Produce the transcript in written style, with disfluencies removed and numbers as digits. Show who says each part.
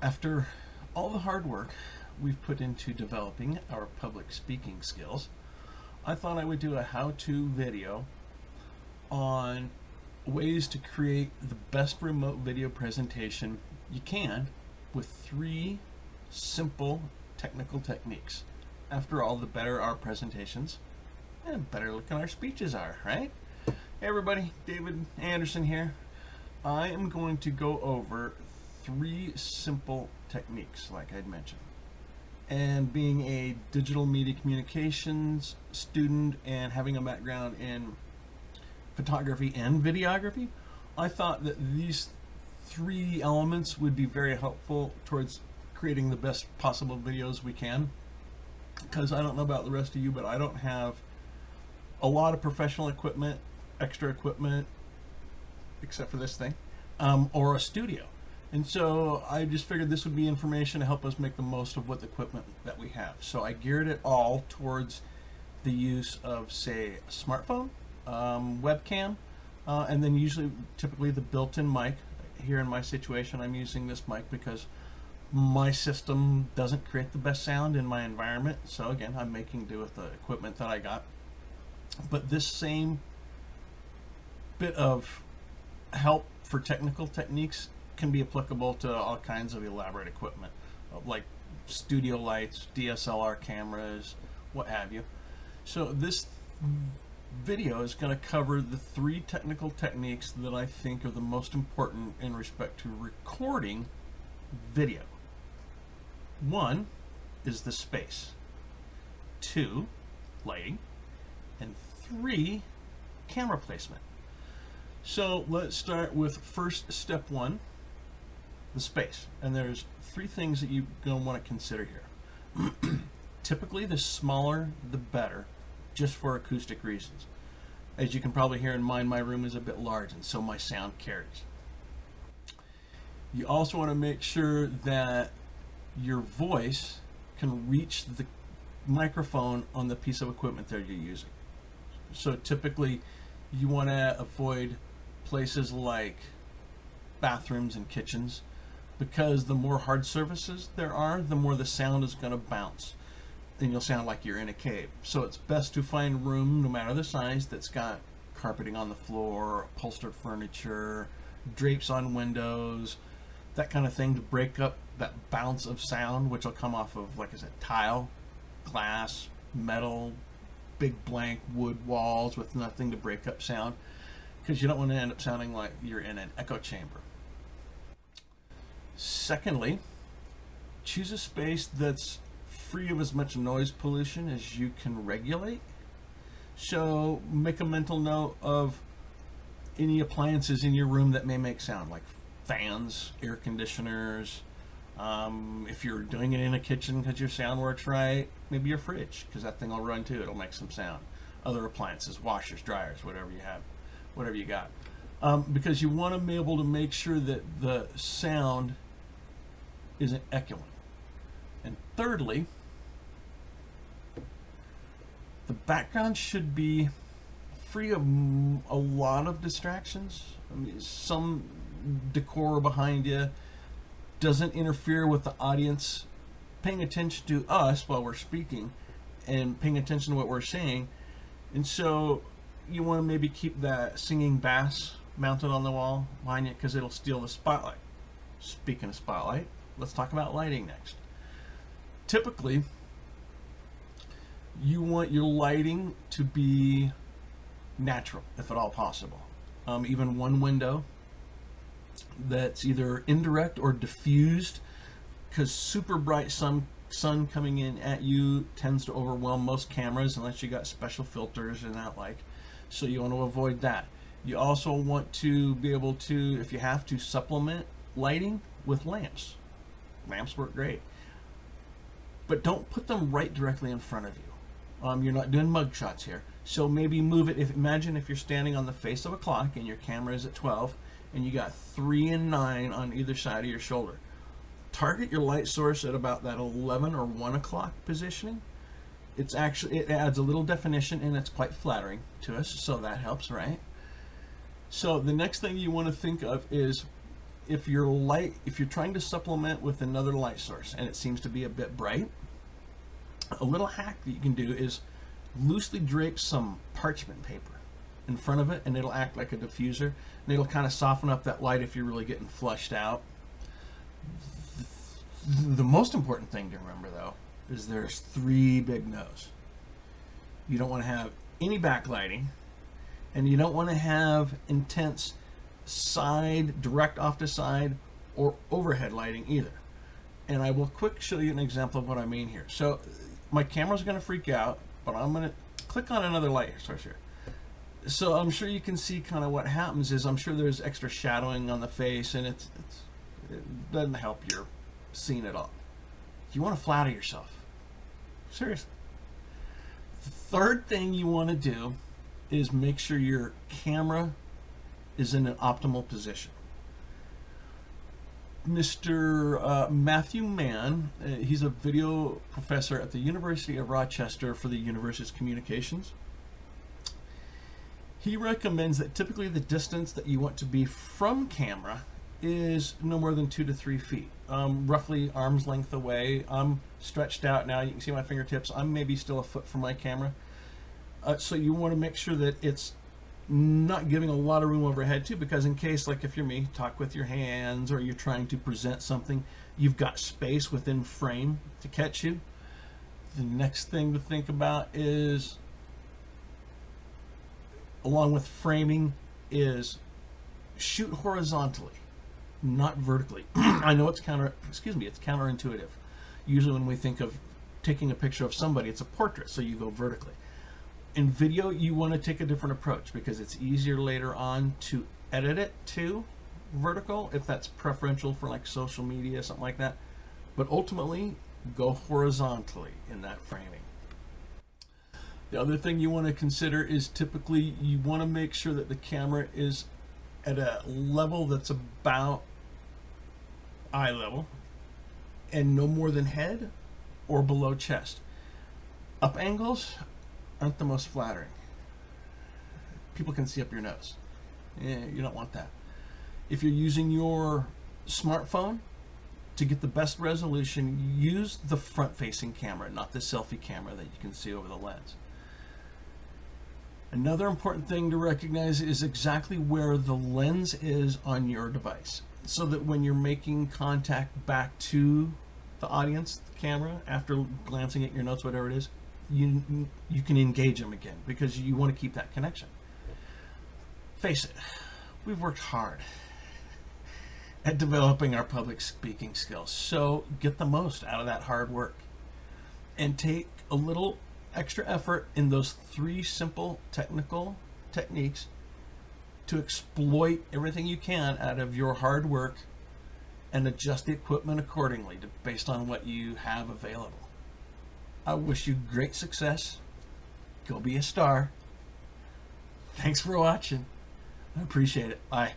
Speaker 1: After all the hard work we've put into developing our public speaking skills, I thought I would do a how-to video on ways to create the best remote video presentation you can with 3 simple technical techniques. After all, the better our presentations and better looking our speeches are, right? Hey everybody, David Anderson here. I am going to go over 3 simple techniques like I'd mentioned. And being a digital media communications student and having a background in photography and videography, I thought that these 3 elements would be very helpful towards creating the best possible videos we can. Because I don't know about the rest of you, but I don't have a lot of professional equipment, extra equipment, except for this thing, or a studio. And so I just figured this would be information to help us make the most of what the equipment that we have. So I geared it all towards the use of, say, a smartphone, webcam, and then typically the built-in mic. Here in my situation, I'm using this mic because my system doesn't create the best sound in my environment. So again, I'm making do with the equipment that I got. But this same bit of help for technical techniques can be applicable to all kinds of elaborate equipment, like studio lights, DSLR cameras, what have you. So this video is going to cover the 3 technical techniques that I think are the most important in respect to recording video. 1 is the space, 2, lighting, and 3, camera placement. So let's start with first step 1, the space. And there's 3 things that you're going to want to consider here. Typically, the smaller the better, just for acoustic reasons. As you can probably hear in mine, my room is a bit large, and so my sound carries. You also want to make sure that your voice can reach the microphone on the piece of equipment that you're using. So typically, you want to avoid places like bathrooms and kitchens, because the more hard surfaces there are, the more the sound is going to bounce, and you'll sound like you're in a cave. So it's best to find room, no matter the size, that's got carpeting on the floor, upholstered furniture, drapes on windows, that kind of thing, to break up that bounce of sound, which will come off of, like I said, tile, glass, metal, big blank wood walls with nothing to break up sound, because you don't want to end up sounding like you're in an echo chamber. Secondly, choose a space that's free of as much noise pollution as you can regulate. So make a mental note of any appliances in your room that may make sound, like fans, air conditioners. If you're doing it in a kitchen because your sound works right, maybe your fridge, because that thing will run too. It'll make some sound. Other appliances, washers, dryers, whatever you have, whatever you got. Because you want to be able to make sure that the sound isn't echoing. And thirdly, the background should be free of a lot of distractions. I mean, some decor behind you doesn't interfere with the audience paying attention to us while we're speaking and paying attention to what we're saying. And so you want to maybe keep that singing bass mounted on the wall behind you, because it'll steal the spotlight. Speaking of spotlight, let's talk about lighting next. Typically, you want your lighting to be natural, if at all possible. Even one window that's either indirect or diffused, because super bright sun coming in at you tends to overwhelm most cameras unless you got special filters and that like. So you want to avoid that. You also want to be able to, if you have to, supplement lighting with lamps. Lamps work great, but don't put them right directly in front of you. You're not doing mug shots here, so maybe move it. Imagine if you're standing on the face of a clock and your camera is at 12 and you got 3 and 9 on either side of your shoulder. Target your light source at about that 11 or 1 o'clock positioning. It adds a little definition, and it's quite flattering to us, so that helps, right? So the next thing you want to think of is if you're trying to supplement with another light source and it seems to be a bit bright, a little hack that you can do is loosely drape some parchment paper in front of it, and it'll act like a diffuser, and it'll kind of soften up that light if you're really getting flushed out. The most important thing to remember, though, is there's 3 big no's. You don't want to have any backlighting, and you don't want to have intense side, direct off to side, or overhead lighting either. And I will quick show you an example of what I mean here. So my camera's going to freak out, but I'm going to click on another light source here. So I'm sure you can see kind of what happens is I'm sure there's extra shadowing on the face, and it doesn't help your scene at all. You want to flatter yourself. Seriously. The third thing you want to do is make sure your camera is in an optimal position. Mr. Matthew Mann, he's a video professor at the University of Rochester for the University's Communications. He recommends that typically the distance that you want to be from camera is no more than 2 to 3 feet, roughly arm's length away. I'm stretched out now. You can see my fingertips. I'm maybe still a foot from my camera. So you want to make sure that it's not giving a lot of room overhead too, because in case, like if you're me, talk with your hands or you're trying to present something, you've got space within frame to catch you. The next thing to think about is, along with framing, is shoot horizontally, not vertically. I know it's counterintuitive. Usually when we think of taking a picture of somebody, it's a portrait, so you go vertically. In video, you want to take a different approach because it's easier later on to edit it to vertical if that's preferential for like social media, something like that. But ultimately, go horizontally in that framing. The other thing you want to consider is typically you want to make sure that the camera is at a level that's about eye level and no more than head or below chest. Up angles aren't the most flattering. People can see up your nose. You don't want that. If you're using your smartphone to get the best resolution, use the front-facing camera, not the selfie camera that you can see over the lens. Another important thing to recognize is exactly where the lens is on your device, so that when you're making contact back to the audience, the camera, after glancing at your notes, whatever it is, you can engage them again because you want to keep that connection. Face it, we've worked hard at developing our public speaking skills, so get the most out of that hard work and take a little extra effort in those 3 simple technical techniques to exploit everything you can out of your hard work and adjust the equipment accordingly based on what you have available. I wish you great success. Go be a star. Thanks for watching. I appreciate it. Bye.